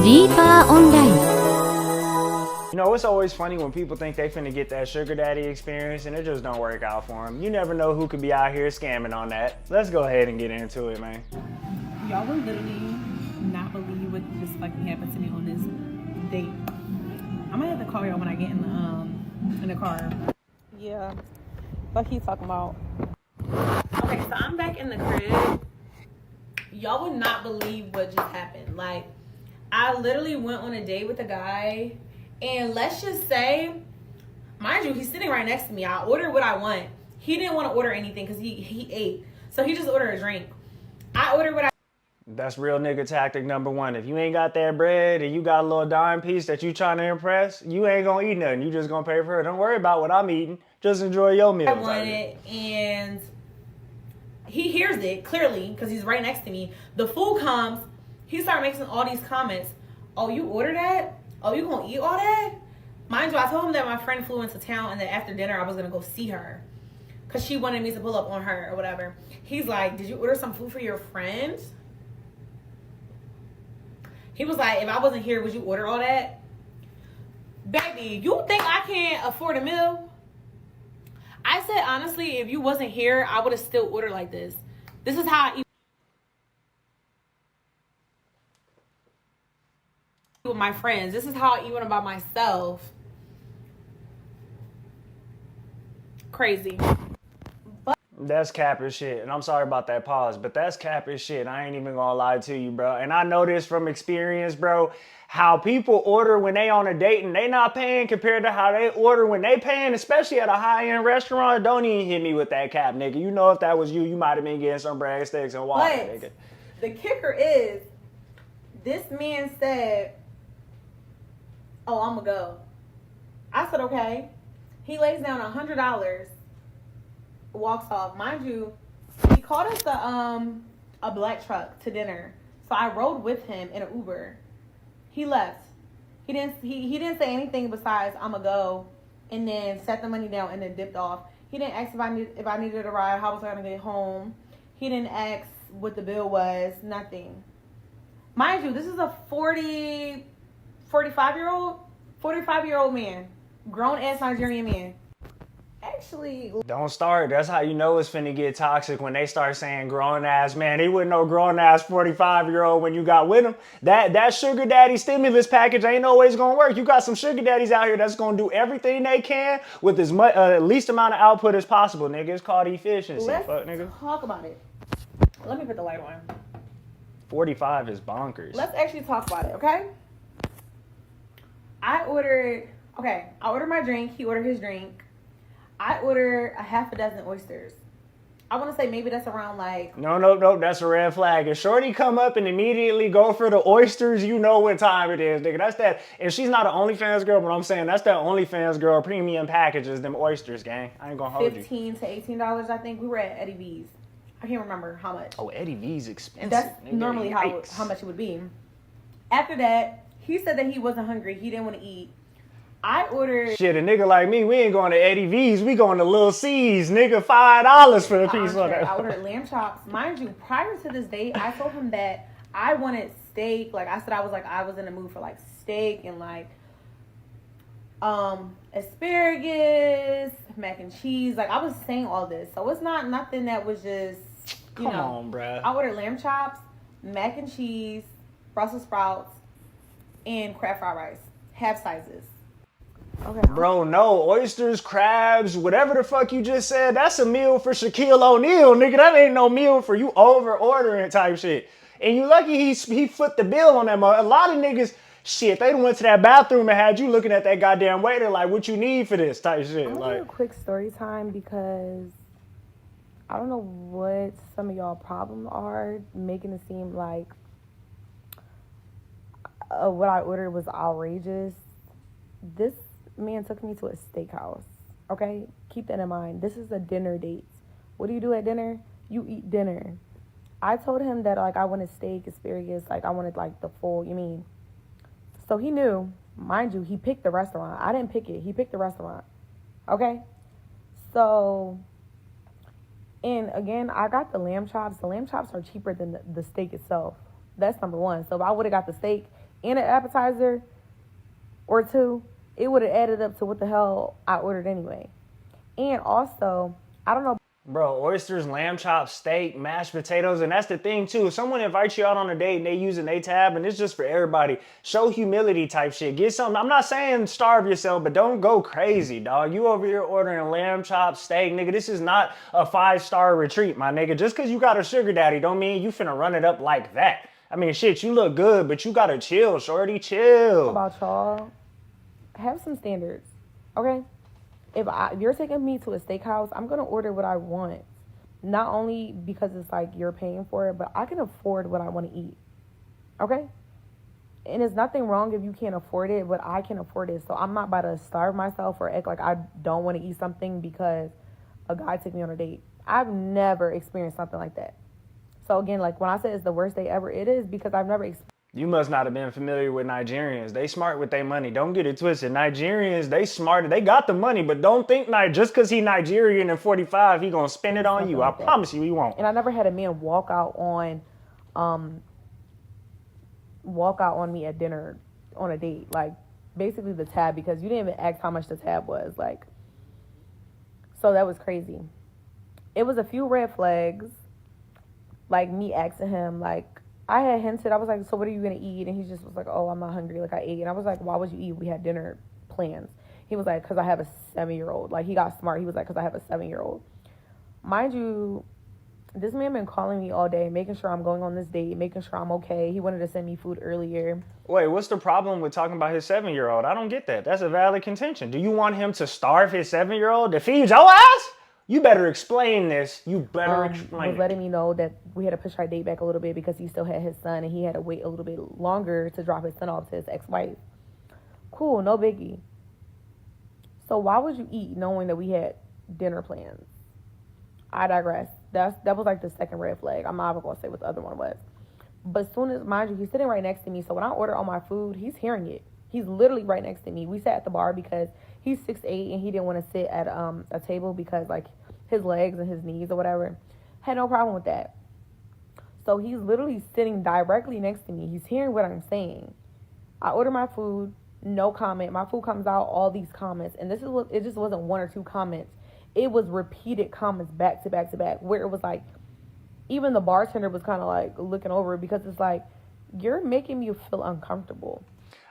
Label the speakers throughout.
Speaker 1: Deeper Online.
Speaker 2: You know, it's always funny when people think they finna get that sugar daddy experience and it just don't work out for them. You never know who could be out here scamming on that. Let's go ahead and get into it, man.
Speaker 3: Y'all will literally not believe what just fucking happened to me on this date. I'm gonna have to call y'all when I get in the car. Yeah, what he talking about? Okay, so I'm back in the crib. Y'all would not believe what just happened. Like, I literally went on a date with a guy, and let's just say, mind you, he's sitting right next to me. I ordered what I want. He didn't want to order anything because he ate, so he just ordered a drink. I ordered what I.
Speaker 2: That's real nigga tactic number one. If you ain't got that bread and you got a little dime piece that you trying to impress, you ain't gonna eat nothing. You just gonna pay for it. Don't worry about what I'm eating. Just enjoy your meal.
Speaker 3: I wanted, and he hears it clearly because he's right next to me. The food comes. He started making all these comments. Oh, you ordered that? Oh, you gonna eat all that? Mind you, I told him that my friend flew into town and that after dinner I was gonna go see her because she wanted me to pull up on her or whatever. He's like, did you order some food for your friend? He was like, if I wasn't here, would you order all that? Baby, you think I can't afford a meal? I said, honestly, if you wasn't here, I would have still ordered like this. This is how I eat with my friends. This is how I eat when I'm by myself. Crazy.
Speaker 2: That's cap as shit. And I'm sorry about that pause, but that's cap as shit. I ain't even gonna lie to you, bro. And I know this from experience, bro. How people order when they on a date and they not paying compared to how they order when they paying, especially at a high-end restaurant. Don't even hit me with that cap, nigga. You know if that was you, you might have been getting some breadsticks and water, nigga.
Speaker 3: The kicker is, this man said, oh, I'm gonna go. I said, okay. He lays down $100, walks off. Mind you, he called us a black truck to dinner. So I rode with him in an Uber. He left. He didn't say anything besides I'm gonna go, and then set the money down and then dipped off. He didn't ask if I needed a ride, how was I gonna get home. He didn't ask what the bill was, nothing. Mind you, this is a 45-year-old man, grown ass Nigerian man. Actually,
Speaker 2: don't start. That's how you know it's finna get toxic when they start saying grown ass man. He wouldn't know grown ass 45-year-old when you got with him. That sugar daddy stimulus package ain't always gonna work. You got some sugar daddies out here that's gonna do everything they can with as much least amount of output as possible, nigga. It's called efficiency.
Speaker 3: Let's
Speaker 2: fuck, nigga.
Speaker 3: talk about it. Let me put the light on.
Speaker 2: 45 is bonkers.
Speaker 3: Let's actually talk about it, okay? I ordered my drink. He ordered his drink. I ordered a half a dozen oysters. I want to say maybe that's around like...
Speaker 2: No, that's a red flag. If shorty come up and immediately go for the oysters, you know what time it is, nigga. That's that. And she's not an OnlyFans girl, but I'm saying that's that OnlyFans girl premium packages, them oysters, gang. I ain't gonna hold you.
Speaker 3: $15 to $18, I think. We were at Eddie V's. I can't remember how much.
Speaker 2: Oh, Eddie V's expensive.
Speaker 3: And that's
Speaker 2: nigga.
Speaker 3: normally how much it would be. After that, he said that he wasn't hungry. He didn't want to eat. I ordered...
Speaker 2: Shit, a nigga like me, we ain't going to Eddie V's. We going to Little C's, nigga. $5 for the piece of that.
Speaker 3: I ordered lamb chops. Mind you, prior to this date, I told him that I wanted steak. Like, I said I was in the mood for, like, steak and, like, asparagus, mac and cheese. Like, I was saying all this. So, it's not nothing that was just, you know.
Speaker 2: Come on, bruh.
Speaker 3: I ordered lamb chops, mac and cheese, Brussels sprouts, and crab fried rice. Half sizes. Okay.
Speaker 2: Bro, no. Oysters, crabs, whatever the fuck you just said, that's a meal for Shaquille O'Neal, nigga. That ain't no meal for you over-ordering type shit. And you lucky he foot the bill on that mother. A lot of niggas, shit, they done went to that bathroom and had you looking at that goddamn waiter like, what you need for this type shit.
Speaker 4: I'm gonna do a quick story time because I don't know what some of y'all problems are, making it seem like what I ordered was outrageous. This man took me to a steakhouse, okay? Keep that in mind. This is a dinner date. What do you do at dinner? You eat dinner. I told him that, like, I wanted steak, asparagus, like, I wanted, like, the full, So he knew, mind you, he picked the restaurant. I didn't pick it. He picked the restaurant, okay? So, and again, I got the lamb chops. The lamb chops are cheaper than the steak itself. That's number one. So if I would have got the steak and an appetizer or two, it would have added up to what the hell I ordered anyway. And also, I don't know.
Speaker 2: Bro, oysters, lamb chops, steak, mashed potatoes, and that's the thing too. If someone invites you out on a date and they using their tab, and it's just for everybody, show humility type shit. Get something. I'm not saying starve yourself, but don't go crazy, dog. You over here ordering lamb chops, steak, nigga. This is not a 5-star retreat, my nigga. Just because you got a sugar daddy don't mean you finna run it up like that. I mean, shit, you look good, but you gotta chill, shorty, chill.
Speaker 4: About y'all, have some standards, okay? If you're taking me to a steakhouse, I'm going to order what I want. Not only because it's like you're paying for it, but I can afford what I want to eat. Okay? And there's nothing wrong if you can't afford it, but I can afford it. So I'm not about to starve myself or act like I don't want to eat something because a guy took me on a date. I've never experienced something like that. So again, like when I say it's the worst day ever, it is because I've never experienced.
Speaker 2: You must not have been familiar with Nigerians. They smart with their money. Don't get it twisted. Nigerians, they smart. They got the money, but don't think just because he Nigerian and 45, he gonna spend it on you. I promise you he won't.
Speaker 4: And I never had a man walk out on me at dinner on a date. Like basically the tab, because you didn't even ask how much the tab was. Like, so that was crazy. It was a few red flags. Like me asking him, like, I had hinted, I was like, so what are you going to eat? And he just was like, oh, I'm not hungry. Like, I ate. And I was like, why would you eat? We had dinner plans. He was like, because I have a 7-year-old. Like, he got smart. He was like, because I have a 7-year-old. Mind you, this man been calling me all day, making sure I'm going on this date, making sure I'm okay. He wanted to send me food earlier.
Speaker 2: Wait, what's the problem with talking about his 7-year-old? I don't get that. That's a valid contention. Do you want him to starve his 7-year-old to feed your ass? You better explain this. You better explain
Speaker 4: was letting me know that we had to push our date back a little bit because he still had his son and he had to wait a little bit longer to drop his son off to his ex-wife. Cool, no biggie. So why would you eat knowing that we had dinner plans? I digress. That was like the second red flag. I'm not even going to say what the other one was. But as soon as, mind you, he's sitting right next to me. So when I order all my food, he's hearing it. He's literally right next to me. We sat at the bar because he's 6'8" and he didn't want to sit at a table because like his legs and his knees or whatever. Had no problem with that. So he's literally sitting directly next to me. He's hearing what I'm saying. I order my food, no comment. My food comes out, all these comments. And it just wasn't one or two comments. It was repeated comments back to back to back where it was like, even the bartender was kind of like looking over it because it's like, you're making me feel uncomfortable.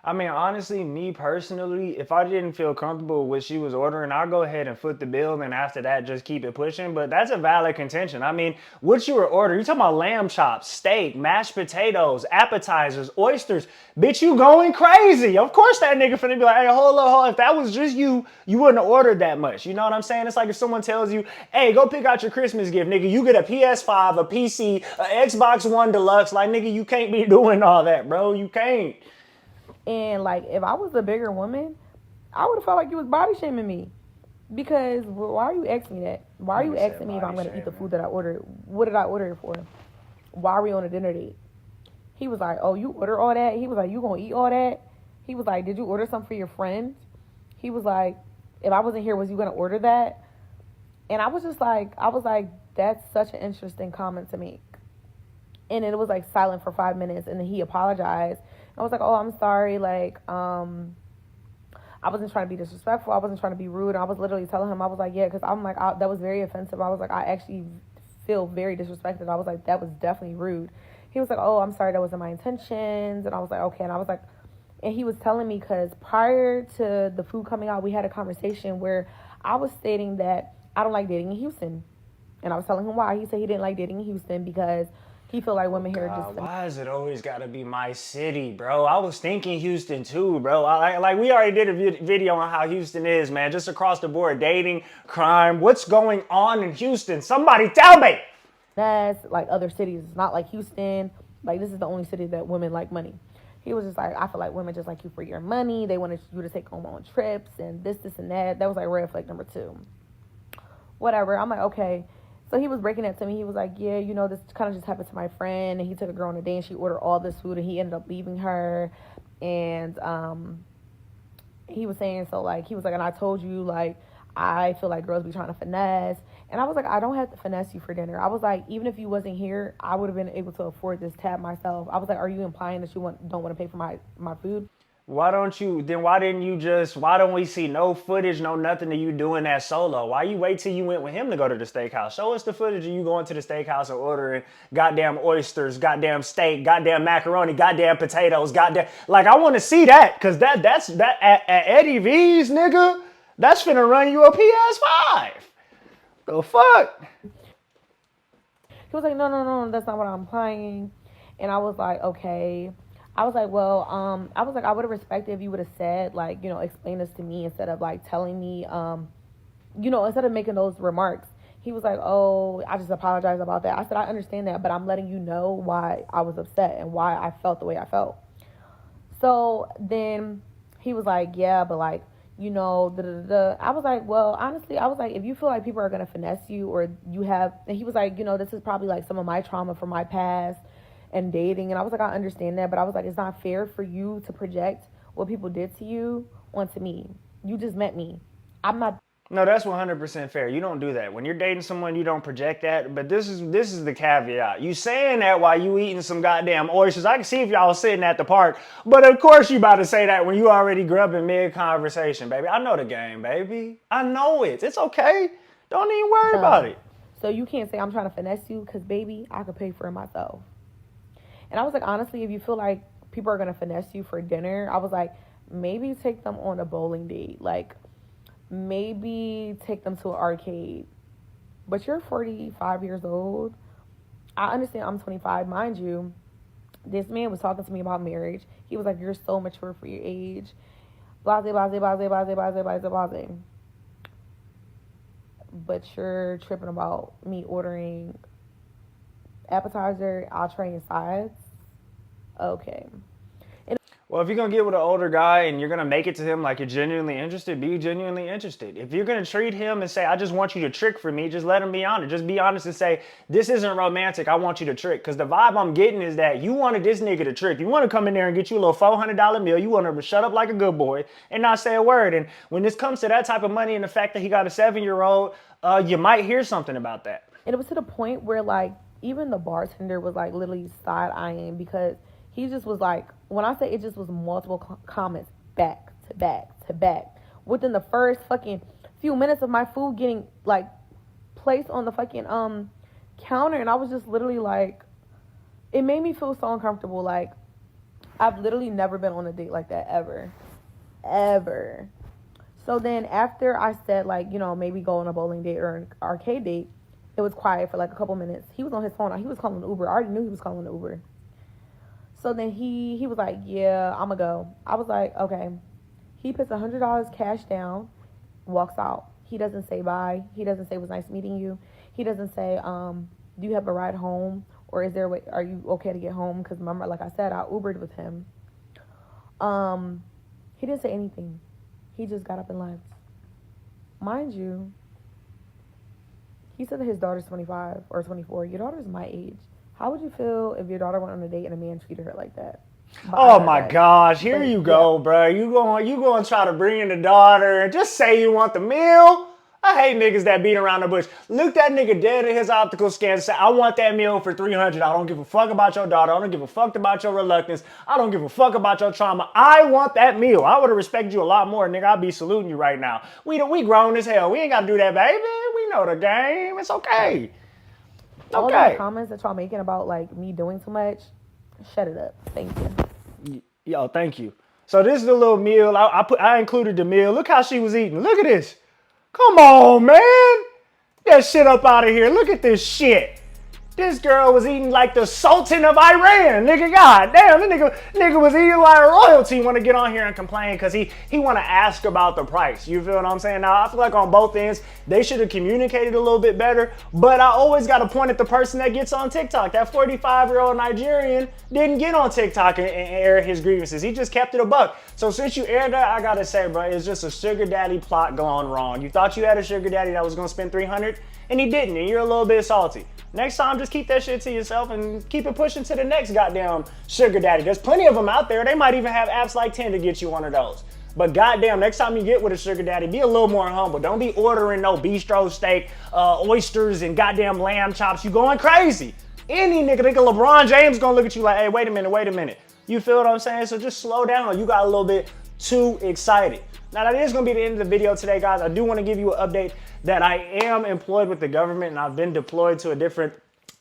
Speaker 2: I mean, honestly, me personally, if I didn't feel comfortable with what she was ordering, I'll go ahead and foot the bill, and after that, just keep it pushing. But that's a valid contention. I mean, what you were ordering, you talking about lamb chops, steak, mashed potatoes, appetizers, oysters. Bitch, you going crazy. Of course that nigga finna be like, hey, hold up. If that was just you, you wouldn't have ordered that much. You know what I'm saying? It's like if someone tells you, hey, go pick out your Christmas gift, nigga. You get a PS5, a PC, a Xbox One Deluxe. Like, nigga, you can't be doing all that, bro. You can't.
Speaker 4: And like, if I was a bigger woman, I would have felt like you was body shaming me. Because why are you asking me that? Why are you asking me if I'm going to eat the food that I ordered? What did I order it for? Why are we on a dinner date? He was like, oh, you order all that? He was like, you going to eat all that? He was like, did you order something for your friend? He was like, if I wasn't here, was you going to order that? And I was like, that's such an interesting comment to make. And it was like silent for 5 minutes, and then he apologized. I was like, oh, I'm sorry. Like, I wasn't trying to be disrespectful. I wasn't trying to be rude. I was literally telling him, I was like, yeah, because I'm like, that was very offensive. I was like, I actually feel very disrespected. I was like, that was definitely rude. He was like, oh, I'm sorry. That wasn't my intentions. And I was like, okay. And I was like, and he was telling me because prior to the food coming out, we had a conversation where I was stating that I don't like dating in Houston. And I was telling him why. He said he didn't like dating in Houston because he feel like women here just...
Speaker 2: Why is it always got to be my city, bro? I was thinking Houston too, bro. Like we already did a video on how Houston is, man. Just across the board, dating, crime. What's going on in Houston? Somebody tell me.
Speaker 4: That's like other cities. It's not like Houston. Like this is the only city that women like money. He was just like, I feel like women just like you for your money. They wanted you to take them on trips and this and that. That was like red flag number 2. Whatever. I'm like, okay. So he was breaking it to me. He was like, yeah, you know, this kind of just happened to my friend. And he took a girl on a date and she ordered all this food and he ended up leaving her. And he was saying, so like, he was like, and I told you, like, I feel like girls be trying to finesse. And I was like, I don't have to finesse you for dinner. I was like, even if you wasn't here, I would have been able to afford this tab myself. I was like, are you implying that you don't want to pay for my food?
Speaker 2: Why don't we see no footage, no nothing of you doing that solo? Why you wait till you went with him to go to the steakhouse? Show us the footage of you going to the steakhouse and ordering goddamn oysters, goddamn steak, goddamn macaroni, goddamn potatoes, goddamn, like, I want to see that, because that's at Eddie V's, nigga, that's finna run you a PS5. The fuck?
Speaker 4: He was like, no, that's not what I'm implying. And I was like, okay. I was like, well, I was like, I would have respected if you would have said, like, explain this to me instead of like telling me, instead of making those remarks. He was like, oh, I just apologize about that. I said, I understand that, but I'm letting you know why I was upset and why I felt the way I felt. So then he was like, yeah, but like, I was like, well, honestly, I was like, if you feel like people are going to finesse you or and he was like, this is probably like some of my trauma from my past and dating. And I was like, I understand that, but I was like, it's not fair for you to project what people did to you onto me. You just met me. I'm not.
Speaker 2: No, that's 100% fair. You don't do that. When you're dating someone, you don't project that. But this is the caveat. You saying that while you eating some goddamn oysters. I can see if y'all was sitting at the park. But of course you about to say that when you already grubbing mid-conversation, baby. I know the game, baby. I know it. It's okay. Don't even worry about it.
Speaker 4: So you can't say I'm trying to finesse you because, baby, I could pay for it myself. And I was like, honestly, if you feel like people are going to finesse you for dinner, I was like, maybe take them on a bowling date. Like, maybe take them to an arcade. But you're 45 years old. I understand I'm 25. Mind you, this man was talking to me about marriage. He was like, you're so mature for your age. Blase, blase, blase, blase, blase, blase, blase. But you're tripping about me ordering appetizer, entree, and sides. Okay.
Speaker 2: Well, if you're going to get with an older guy and you're going to make it to him like you're genuinely interested, be genuinely interested. If you're going to treat him and say, I just want you to trick for me, just let him be honest. Just be honest and say, this isn't romantic, I want you to trick. Because the vibe I'm getting is that you wanted this nigga to trick. You want to come in there and get you a little $400 meal. You want him to shut up like a good boy and not say a word. And when this comes to that type of money and the fact that he got a 7-year-old, you might hear something about that.
Speaker 4: And it was to the point where, like, even the bartender was, like, literally side-eyeing because he just was like, when I say it just was multiple comments back to back to back. Within the first fucking few minutes of my food getting, like, placed on the fucking counter. And I was just literally like, it made me feel so uncomfortable. Like, I've literally never been on a date like that ever. Ever. So then after I said, like, maybe go on a bowling date or an arcade date, it was quiet for like a couple minutes. He was on his phone. He was calling Uber. I already knew he was calling the Uber. So then he was like, yeah, I'm going to go. I was like, okay. He puts $100 cash down, walks out. He doesn't say bye. He doesn't say it was nice meeting you. He doesn't say, do you have a ride home? Or are you okay to get home? Because remember, like I said, I Ubered with him. He didn't say anything. He just got up and left. Mind you, he said that his daughter's 25 or 24. Your daughter's my age. How would you feel if your daughter went on a date and a man treated her like that?
Speaker 2: Oh my gosh, here you go, bro. You going to try to bring in the daughter and just say you want the meal? I hate niggas that beat around the bush. Look that nigga dead in his optical scan and say, I want that meal for $300. I don't give a fuck about your daughter. I don't give a fuck about your reluctance. I don't give a fuck about your trauma. I want that meal. I would have respected you a lot more, nigga. I'd be saluting you right now. We grown as hell. We ain't got to do that, baby. We know the game. It's okay.
Speaker 4: All the comments that y'all making about, like, me doing too much, shut it up. Thank you.
Speaker 2: Yo, thank you. So this is the little meal. I included the meal. Look how she was eating. Look at this. Come on, man. Get that shit up out of here. Look at this shit. This girl was eating like the Sultan of Iran. Nigga, goddamn, the nigga was eating like royalty. Want to get on here and complain because he want to ask about the price. You feel what I'm saying? Now, I feel like on both ends, they should have communicated a little bit better. But I always got to point at the person that gets on TikTok. That 45-year-old Nigerian didn't get on TikTok and air his grievances. He just kept it a buck. So since you aired that, I got to say, bro, it's just a sugar daddy plot gone wrong. You thought you had a sugar daddy that was going to spend $300 and he didn't, and you're a little bit salty. Next time, just keep that shit to yourself and keep it pushing to the next goddamn sugar daddy. There's plenty of them out there. They might even have apps like Tinder to get you one of those. But goddamn, next time you get with a sugar daddy, be a little more humble. Don't be ordering no bistro steak, oysters, and goddamn lamb chops. You going crazy. Any nigga LeBron James gonna look at you like, hey, wait a minute. You feel what I'm saying? So just slow down. You got a little bit too excited. Now that is gonna be the end of the video today, guys. I do wanna give you an update that I am employed with the government and I've been deployed to a different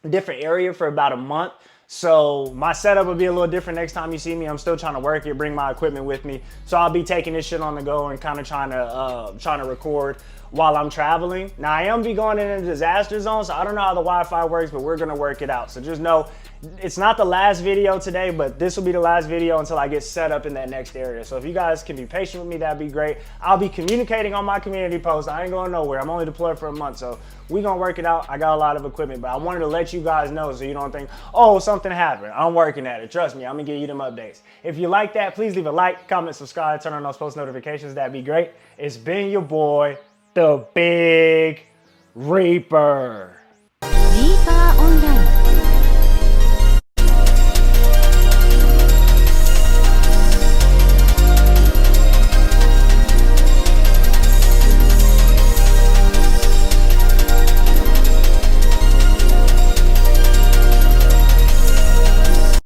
Speaker 2: area for about a month. So my setup will be a little different next time you see me. I'm still trying to work it, bring my equipment with me. So I'll be taking this shit on the go and kind of trying to record while I'm traveling. Now I am be going in a disaster zone, so I don't know how the Wi-Fi works, but we're gonna work it out. So just know it's not the last video today, but this will be the last video until I get set up in that next area. So if you guys can be patient with me, that'd be great. I'll be communicating on my community post. I ain't going nowhere. I'm only deployed for a month, so we gonna work it out. I got a lot of equipment, but I wanted to let you guys know so you don't think, oh, something happened. I'm working at it. Trust me, I'm gonna give you them updates. If you like that, please leave a like, comment, subscribe, turn on those post notifications. That'd be great. It's been your boy, the Big Reaper.